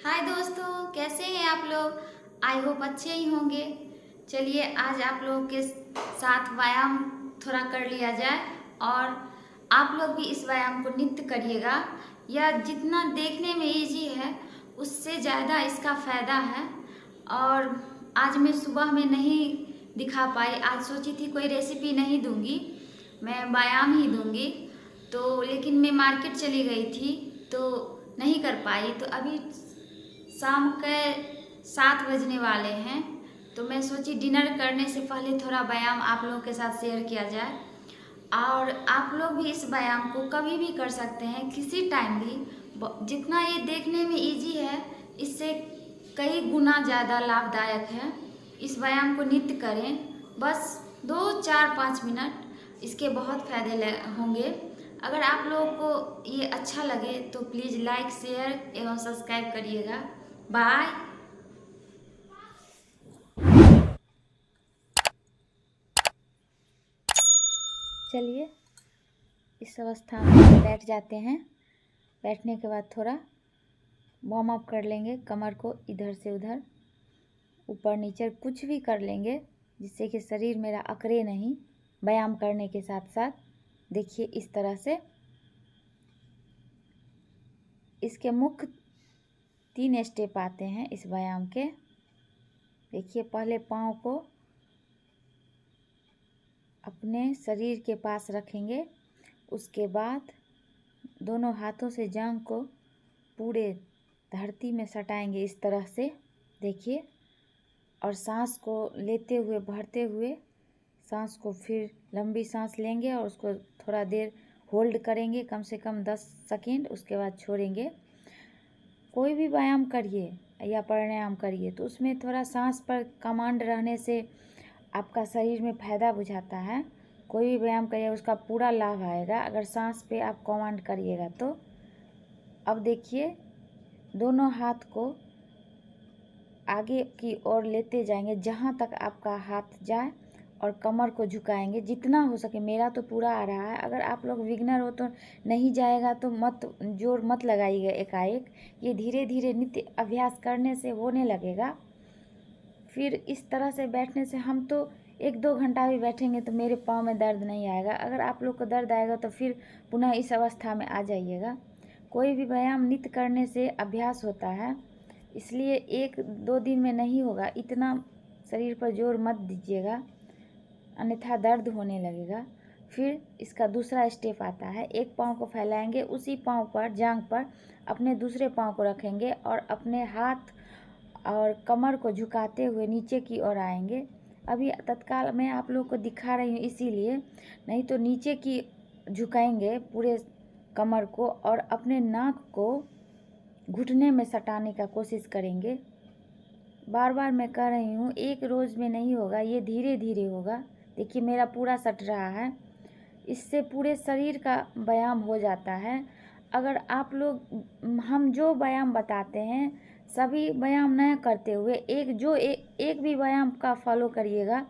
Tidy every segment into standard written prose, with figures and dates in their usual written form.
हाय दोस्तों, कैसे हैं आप लोग। आई होप अच्छे ही होंगे। चलिए आज आप लोगों के साथ व्यायाम थोड़ा कर लिया जाए और आप लोग भी इस व्यायाम को नित्य करिएगा। यह जितना देखने में इजी है उससे ज़्यादा इसका फ़ायदा है। और आज मैं सुबह में नहीं दिखा पाई, आज सोची थी कोई रेसिपी नहीं दूंगी, मैं व्यायाम ही दूंगी। तो लेकिन मैं मार्केट चली गई थी तो नहीं कर पाई। तो अभी शाम के 7 बजने वाले हैं, तो मैं सोची डिनर करने से पहले थोड़ा व्यायाम आप लोगों के साथ शेयर किया जाए। और आप लोग भी इस व्यायाम को कभी भी कर सकते हैं, किसी टाइम भी। जितना ये देखने में इजी है, इससे कई गुना ज़्यादा लाभदायक है। इस व्यायाम को नित्य करें, बस 2 4 5 मिनट, इसके बहुत फायदे होंगे। अगर आप लोगों को ये अच्छा लगे तो प्लीज़ लाइक शेयर एवं सब्सक्राइब करिएगा। बाय। चलिए इस अवस्था में बैठ जाते हैं। बैठने के बाद थोड़ा वार्म अप कर लेंगे, कमर को इधर से उधर, ऊपर नीचे कुछ भी कर लेंगे जिससे कि शरीर मेरा अकड़े नहीं। व्यायाम करने के साथ साथ देखिए इस तरह से। इसके मुख्य 3 स्टेप आते हैं इस व्यायाम के। देखिए पहले पाँव को अपने शरीर के पास रखेंगे, उसके बाद दोनों हाथों से जांघ को पूरे धरती में सटाएंगे इस तरह से, देखिए। और सांस को लेते हुए भरते हुए सांस को फिर लंबी सांस लेंगे और उसको थोड़ा देर होल्ड करेंगे, कम से कम 10 सेकेंड, उसके बाद छोड़ेंगे। कोई भी व्यायाम करिए या प्राणायाम करिए तो उसमें थोड़ा सांस पर कमांड रहने से आपका शरीर में फ़ायदा बुझाता है। कोई भी व्यायाम करिए उसका पूरा लाभ आएगा अगर सांस पे आप कमांड करिएगा तो। अब देखिए दोनों हाथ को आगे की ओर लेते जाएंगे जहाँ तक आपका हाथ जाए, और कमर को झुकाएंगे जितना हो सके। मेरा तो पूरा आ रहा है, अगर आप लोग बिगिनर हो तो नहीं जाएगा तो जोर मत लगाइएगा एकाएक। ये धीरे धीरे नित्य अभ्यास करने से होने लगेगा। फिर इस तरह से बैठने से हम तो 1 2 घंटा भी बैठेंगे तो मेरे पाँव में दर्द नहीं आएगा। अगर आप लोग को दर्द आएगा तो फिर पुनः इस अवस्था में आ जाइएगा। कोई भी व्यायाम नित्य करने से अभ्यास होता है, इसलिए 1 2 दिन में नहीं होगा। इतना शरीर पर जोर मत दीजिएगा, अन्यथा दर्द होने लगेगा। फिर इसका दूसरा स्टेप आता है, एक पाँव को फैलाएंगे, उसी पाँव पर जांघ पर अपने दूसरे पाँव को रखेंगे और अपने हाथ और कमर को झुकाते हुए नीचे की ओर आएंगे। अभी तत्काल मैं आप लोग को दिखा रही हूँ इसीलिए, नहीं तो नीचे की झुकाएंगे पूरे कमर को और अपने नाक को घुटने में सटाने का कोशिश करेंगे। बार बार मैं कह रही हूँ, एक रोज़ में नहीं होगा, ये धीरे धीरे होगा। देखिए मेरा पूरा सट रहा है, इससे पूरे शरीर का व्यायाम हो जाता है। अगर आप लोग हम जो व्यायाम बताते हैं सभी व्यायाम न करते हुए एक भी व्यायाम का फॉलो करिएगा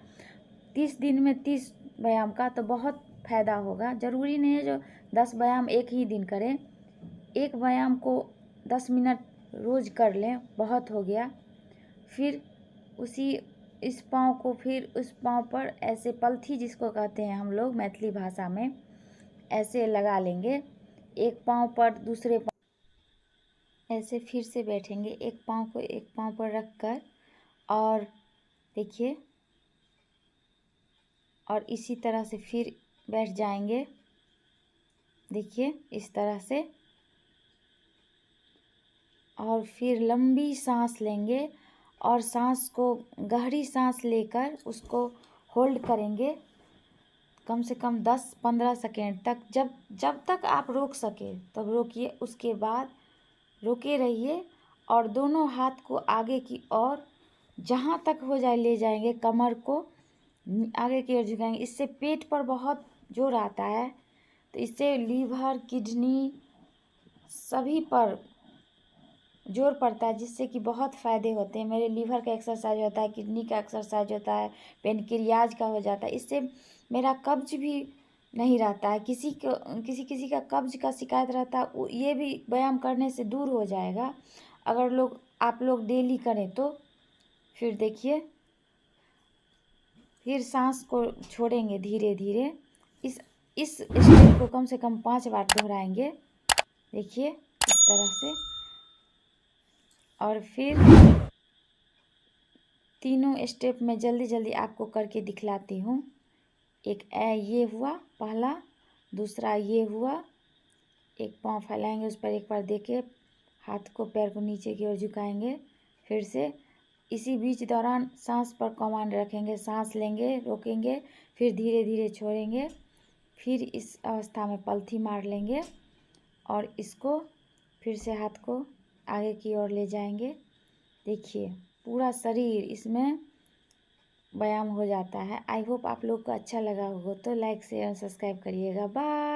30 दिन में 30 व्यायाम का, तो बहुत फ़ायदा होगा। ज़रूरी नहीं है जो 10 व्यायाम एक ही दिन करें, एक व्यायाम को 10 मिनट रोज़ कर लें, बहुत हो गया। फिर इस पाँव को फिर उस पाँव पर ऐसे पलथी जिसको कहते हैं हम लोग मैथिली भाषा में, ऐसे लगा लेंगे। एक पाँव पर दूसरे पाँव ऐसे फिर से बैठेंगे, एक पाँव को एक पाँव पर रख कर, और देखिए, और इसी तरह से फिर बैठ जाएंगे। देखिए इस तरह से, और फिर लंबी सांस लेंगे और सांस को गहरी सांस लेकर उसको होल्ड करेंगे कम से कम 10 15 सेकेंड तक। जब तक आप रोक सके तब रोकिए, उसके बाद रोके रहिए और दोनों हाथ को आगे की ओर जहाँ तक हो जाए ले जाएंगे, कमर को आगे की ओर झुकाएंगे। इससे पेट पर बहुत जोर आता है, तो इससे लीवर किडनी सभी पर जोर पड़ता है, जिससे कि बहुत फ़ायदे होते हैं। मेरे लीवर का एक्सरसाइज होता है, किडनी का एक्सरसाइज होता है, पेनक्रियाज का हो जाता है। इससे मेरा कब्ज भी नहीं रहता है। किसी का कब्ज का शिकायत रहता है, ये भी व्यायाम करने से दूर हो जाएगा। अगर आप लोग डेली करें तो फिर देखिए, फिर सांस को छोड़ेंगे धीरे धीरे। इस स्टेप को कम से कम 5 बार दोहराएंगे, देखिए इस तरह से। और फिर तीनों स्टेप में जल्दी जल्दी आपको करके दिखलाती हूँ। एक ये हुआ पहला, दूसरा ये हुआ, एक पाँव फैलाएंगे, उस पर एक बार देके हाथ को पैर को नीचे की ओर झुकाएंगे। फिर से इसी बीच दौरान सांस पर कमांड रखेंगे, सांस लेंगे, रोकेंगे, फिर धीरे धीरे छोड़ेंगे। फिर इस अवस्था में पलथी मार लेंगे और इसको फिर से हाथ को आगे की ओर ले जाएंगे। देखिए पूरा शरीर इसमें व्यायाम हो जाता है। आई होप आप लोग को अच्छा लगा होगा, तो लाइक शेयर सब्सक्राइब करिएगा। बाय।